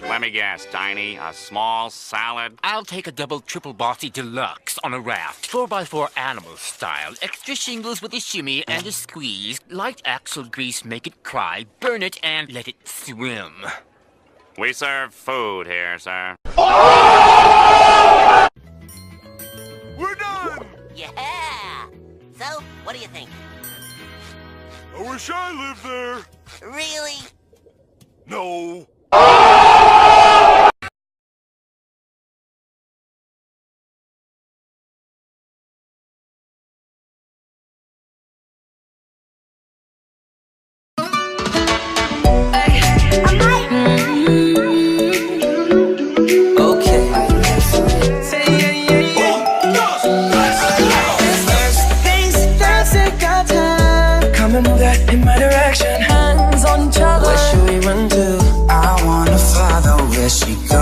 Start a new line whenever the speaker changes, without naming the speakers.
Let me guess, Tiny. A small salad?
I'll take a double triple bossy deluxe on a raft, 4x4 animal style. Extra shingles with a shimmy and a squeeze. Light axle grease, make it cry, burn it, and let it swim.
We serve food here, sir.
We're done!
Yeah! So, what do you think?
I wish I lived there.
Really?
No.
In my direction, hands on each other. Where should we run to? I wanna follow where she goes.